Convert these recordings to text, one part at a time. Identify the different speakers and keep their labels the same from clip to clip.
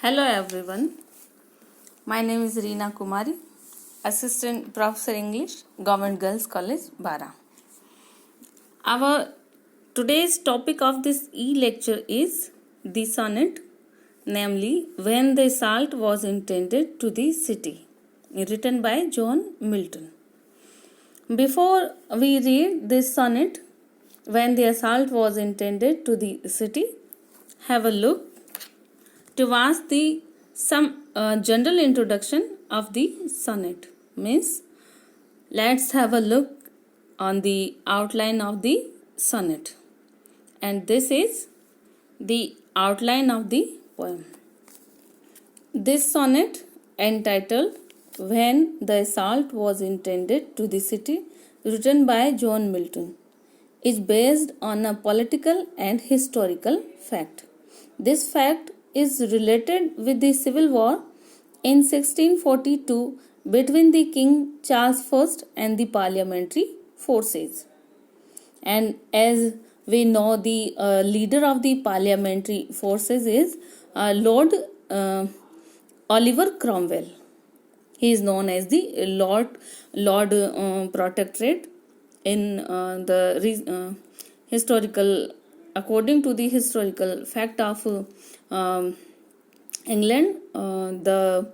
Speaker 1: Hello everyone. My name is Reena Kumari, Assistant Professor English, Government Girls College, Bara. Our today's topic of this e-lecture is the sonnet, namely When the Assault Was Intended to the City, written by John Milton. Before we read this sonnet, When the Assault Was Intended to the City, have a look towards the some general introduction of the sonnet. Means let's have a look on the outline of the sonnet, and this is the outline of the poem. This sonnet, entitled When the Assault Was Intended to the City, written by John Milton, is based on a political and historical fact. This fact is related with the civil war in 1642 between the King Charles I and the parliamentary forces. And as we know, the leader of the parliamentary forces is Lord Oliver Cromwell. He is known as the Lord Protectorate in the historical, according to the historical fact of England. The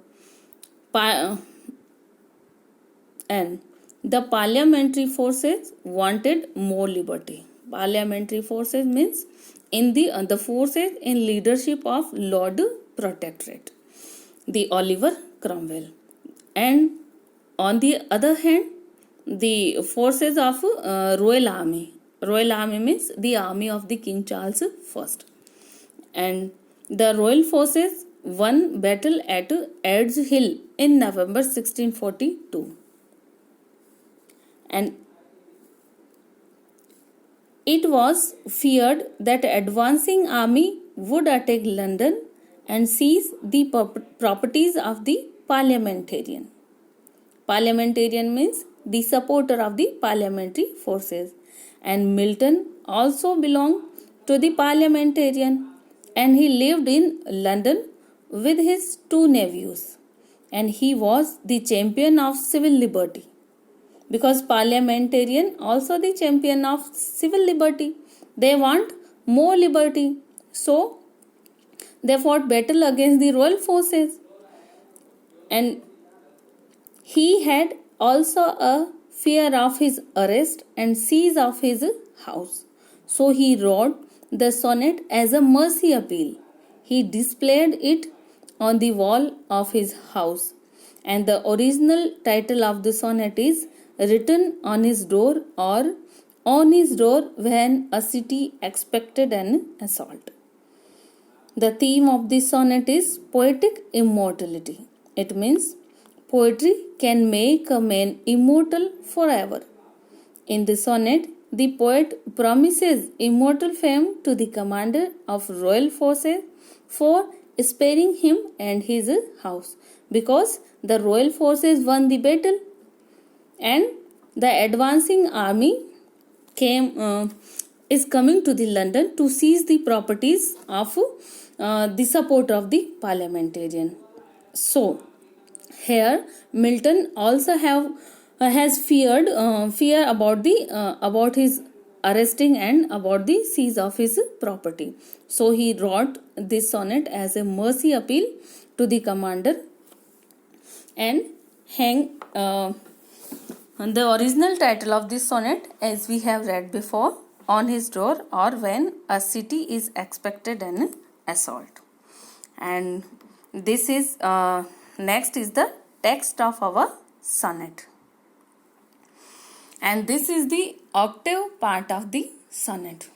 Speaker 1: parliamentary forces wanted more liberty. Parliamentary forces means in the forces in leadership of Lord Protectorate, the Oliver Cromwell, and on the other hand, the forces of Royal Army. Royal Army means the army of the King Charles I, and the royal forces won battle at Edge Hill in November 1642, and it was feared that advancing army would attack London and seize the properties of the parliamentarian. Parliamentarian means the supporter of the parliamentary forces, and Milton also belonged to the parliamentarian, and he lived in London with his two nephews, and he was the champion of civil liberty, because parliamentarian also the champion of civil liberty. They want more liberty, so they fought battle against the royal forces, and he had also a fear of his arrest and seize of his house. So he wrote the sonnet as a mercy appeal. He displayed it on the wall of his house, and the original title of the sonnet is Written on His Door, or On His Door When a City Expected an Assault. The theme of this sonnet is poetic immortality. It means poetry can make a man immortal forever. In the sonnet, the poet promises immortal fame to the commander of royal forces for sparing him and his house, because the royal forces won the battle and the advancing army is coming to the London to seize the properties of the support of the parliamentarian. So here Milton also has fear about his arresting and about the seize of his property. So he wrote this sonnet as a mercy appeal to the commander, and the original title of this sonnet, as we have read before, On His Door, or When a City is Expected an Assault. And this is next is the text of our sonnet, and this is the octave part of the sonnet.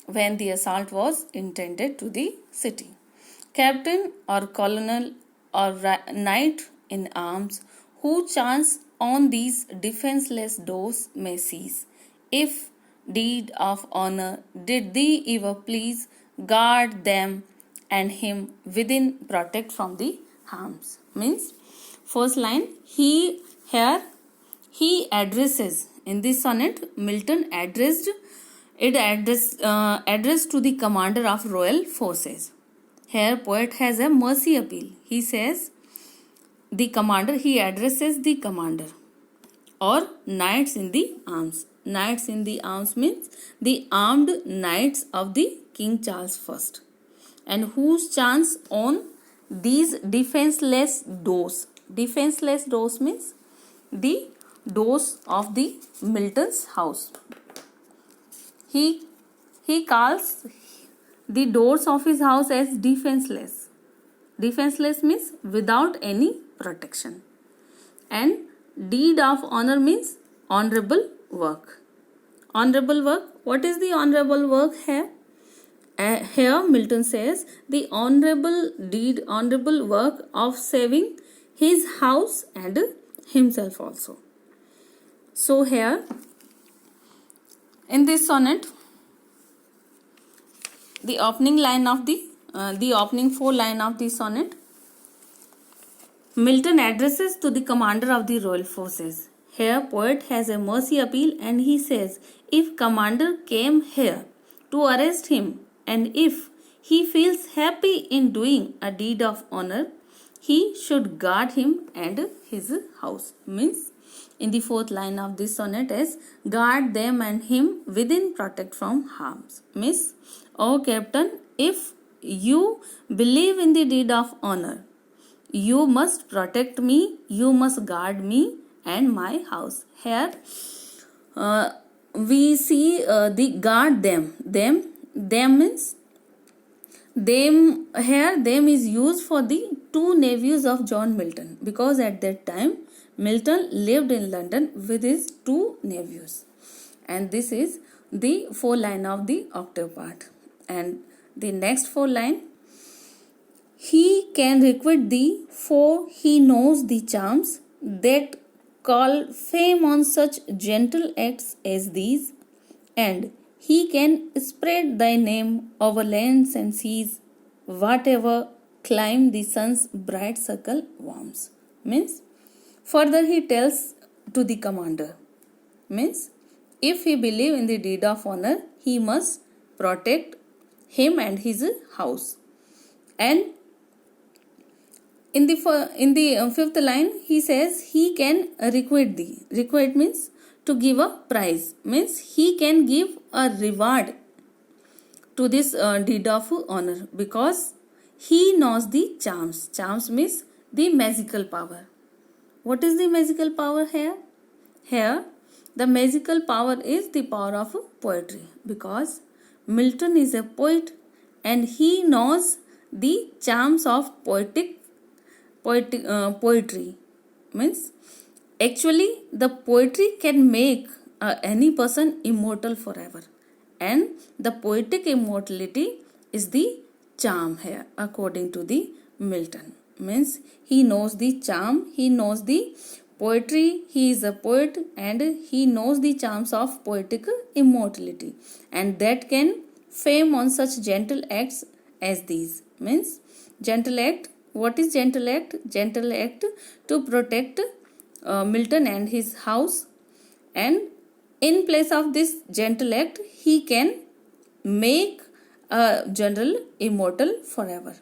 Speaker 1: When the assault was intended to the city, captain or colonel or knight in arms who chance on these defenseless doors may seize, if deed of honor did thee ever please, guard them and him within protect from the harms. Means first line, he addresses, in this sonnet Milton addressed to the commander of royal forces. Here poet has a mercy appeal. He says the commander, he addresses the commander or knights in the arms. Knights in the arms means the armed knights of the King Charles I, and whose chance on these defenseless doors. Defenseless doors means the doors of the Milton's house. He calls the doors of his house as defenseless. Defenseless means without any protection. And deed of honor means honorable work. Honorable work. What is the honorable work here? Here Milton says the honorable work of saving his house and himself also. So here in this sonnet, the opening four line of the sonnet, Milton addresses to the commander of the royal forces. Here poet has a mercy appeal and he says, if commander came here to arrest him and if he feels happy in doing a deed of honor, he should guard him and his house. Means in the fourth line of this sonnet is guard them and him within protect from harms. Means, O captain, if you believe in the deed of honor, you must protect me, you must guard me and my house. Here we see the guard them. Them means them. Here them is used for the two nephews of John Milton, because at that time Milton lived in London with his two nephews. And this is the four line of the octave part. And the next four line, he can requite thee, for he knows the charms that call fame on such gentle acts as these, and he can spread thy name over lands and seas, whatever climb the sun's bright circle warms. Means, further he tells to the commander, means if he believe in the deed of honor, he must protect him and his house. And in the fifth line, he says he can requite thee. Requite means to give a prize. Means he can give a reward to this deed of honor, because he knows the charms. Charms means the magical power. What is the magical power here? Here the magical power is the power of poetry, because Milton is a poet and he knows the charms of poetry. Means actually the poetry can make any person immortal forever, and the poetic immortality is the charm here according to the Milton. Means he knows the charm, he knows the poetry, he is a poet and he knows the charms of poetic immortality, and that can fame on such gentle acts as these. Means gentle act. What is gentle act? Gentle act to protect Milton and his house, and in place of this gentle act, he can make a general immortal forever.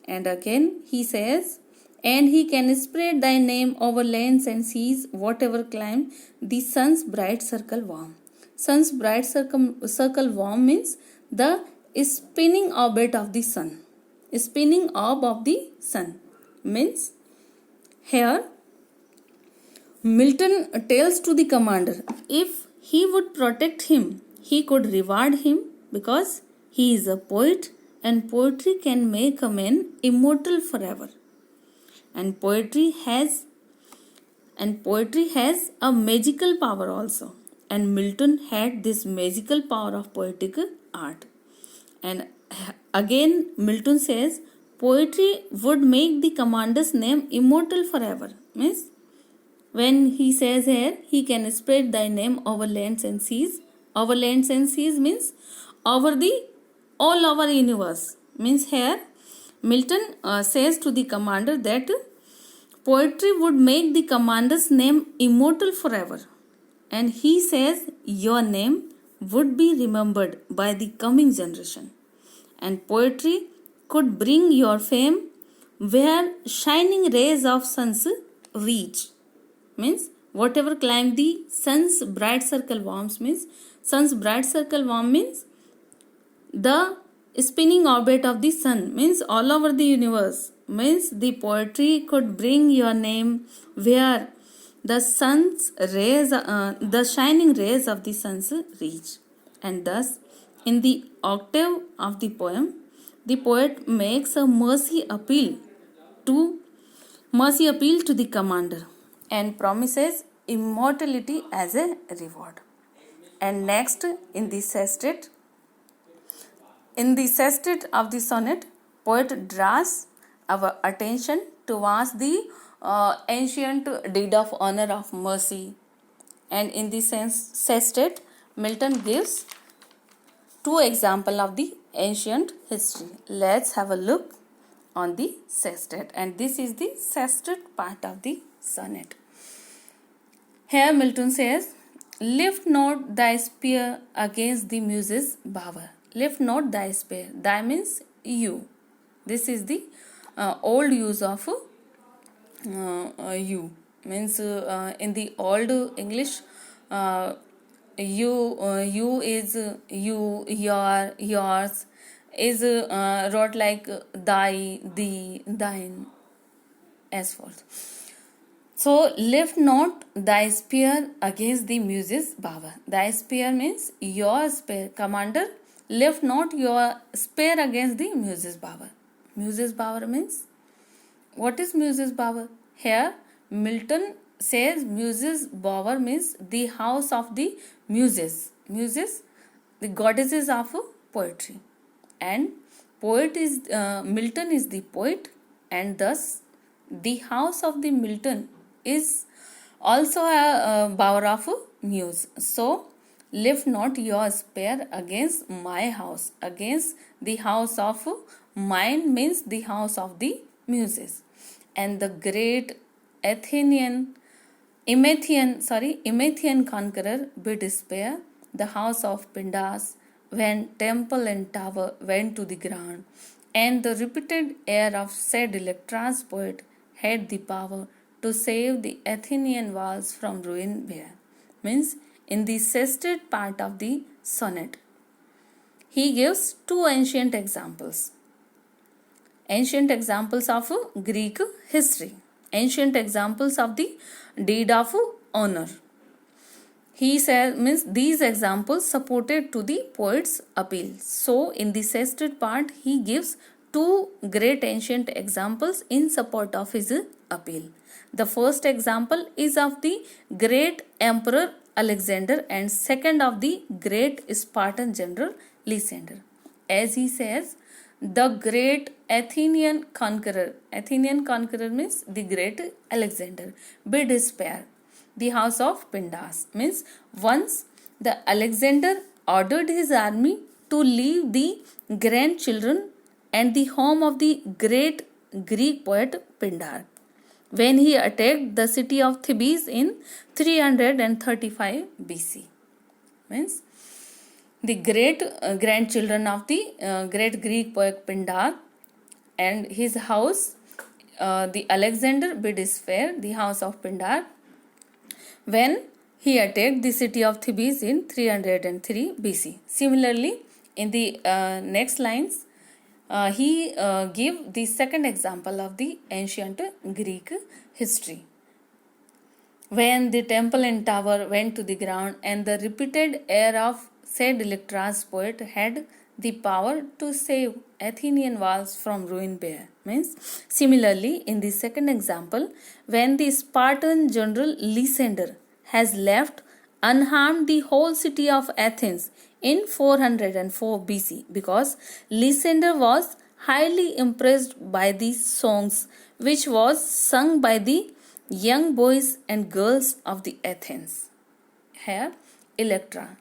Speaker 1: And again he says, and he can spread thy name over lands and seas, whatever climb the sun's bright circle warm. Sun's bright circle warm means the spinning orbit of the sun. Spinning orb of the sun. Means here Milton tells to the commander, if he would protect him, he could reward him, because he is a poet and poetry can make a man immortal forever. And poetry has a magical power also. And Milton had this magical power of poetic art. And again Milton says poetry would make the commander's name immortal forever. Means when he says here, he can spread thy name over lands and seas. Over lands and seas means over the all our universe. Means here Milton says to the commander that poetry would make the commander's name immortal forever. And he says your name would be remembered by the coming generation. And poetry could bring your fame where shining rays of suns reach. Means whatever climb the sun's bright circle worms means sun's bright circle worm means the spinning orbit of the sun means all over the universe means the poetry could bring your name where the sun's rays the shining rays of the suns reach. And thus in the octave of the poem the poet makes a to mercy appeal to the commander and promises immortality as a reward. And next in the sestet of the sonnet, poet draws our attention towards the ancient deed of honor of mercy. And in the sestet, Milton gives two examples of the ancient history. Let's have a look on the sestet. And this is the sestet part of the sonnet. Here Milton says, lift not thy spear against the muse's bower. Lift not thy spear. Thy means you. This is the old use of you. Means in the old English, you is you, your, yours is wrote like thy, thee, thine, as forth. So lift not thy spear against the muse's bower. Thy spear means your spear. Commander, lift not your spear against the muse's bower. Muse's bower means, what is muse's bower? Here Milton says muse's bower means the house of the muses. Muses, the goddesses of poetry. And poet is Milton is the poet, and thus the house of the Milton is also a bower of muse. So lift not your spear against my house. Against the house of mine means the house of the muses. And the great Emethian conqueror bid spare the house of Pindas when temple and tower went to the ground, and the repeated air of said Electra's poet had the power to save the Athenian walls from ruin bare. Means in the sestet part of the sonnet, he gives two ancient examples of Greek history, ancient examples of the deed of honor. He says means these examples supported to the poet's appeal. So in the sestet part he gives two great ancient examples in support of his appeal. The first example is of the great emperor Alexander and second of the great Spartan general Lysander. As he says, the great Athenian conqueror means the great Alexander, bid spare the house of Pindas. Means once the Alexander ordered his army to leave the grandchildren and the home of the great Greek poet Pindar when he attacked the city of Thebes in 335 BC. Means the great grandchildren of the great Greek poet Pindar and his house, the Alexander bid spare the house of Pindar when he attacked the city of Thebes in 303 BC. Similarly, in the next lines, he give the second example of the ancient Greek history. When the temple and tower went to the ground and the repeated air of said Electra's poet had the power to save Athenian walls from ruin bare. Means similarly in the second example, when the Spartan general Lysander has left unharmed the whole city of Athens in 404 BC because Lysander was highly impressed by these songs which was sung by the young boys and girls of the Athens. Here Electra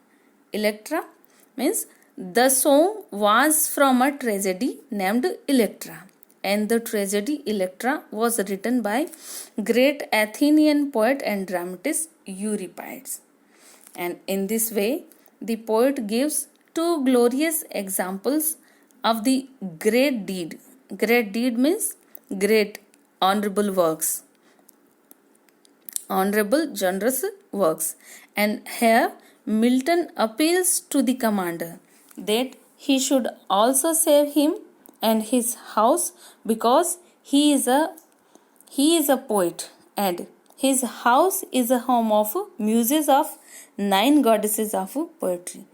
Speaker 1: means the song was from a tragedy named Electra, and the tragedy Electra was written by great Athenian poet and dramatist Euripides. And in this way, the poet gives two glorious examples of the great deed. Great deed means great honorable works, honorable generous works. And here Milton appeals to the commander that he should also save him and his house, because he is a poet, and his house is a home of muses of 9 goddesses of poetry.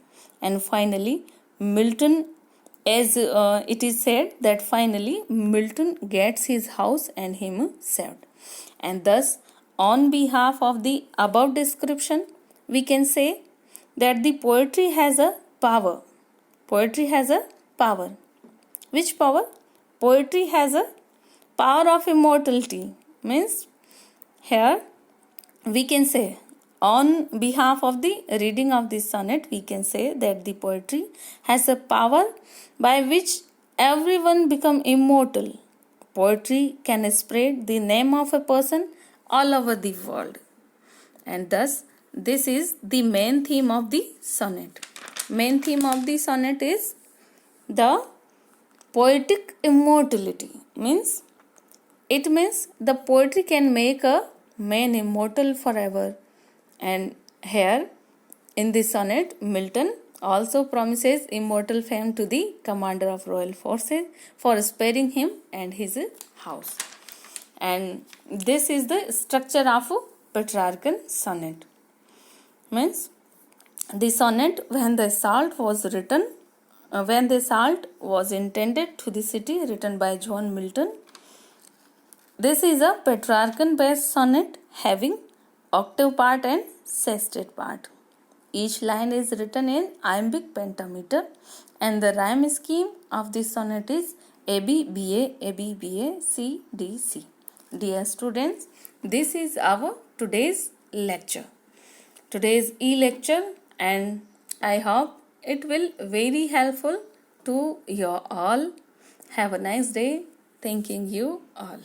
Speaker 1: And finally, Milton, as it is said that finally Milton gets his house and him saved. And thus, on behalf of the above description, we can say that the poetry has a power. Poetry has a power. Which power? Poetry has a power of immortality. Means here we can say, on behalf of the reading of this sonnet, we can say that the poetry has a power by which everyone become immortal. Poetry can spread the name of a person all over the world. And thus, this is the main theme of the sonnet. Main theme of the sonnet is the poetic immortality. It means the poetry can make a man immortal forever. And here in this sonnet, Milton also promises immortal fame to the commander of royal forces for sparing him and his house. And this is the structure of Petrarchan sonnet. Means the sonnet, when the assault was intended to the city, written by John Milton. This is a Petrarchan based sonnet having octave part and sestet part. Each line is written in iambic pentameter, and the rhyme scheme of this sonnet is AB, BA, AB, BA, C, D, C. Dear students, this is our today's lecture. Today's e-lecture, and I hope it will very helpful to you all. Have a nice day. Thanking you all.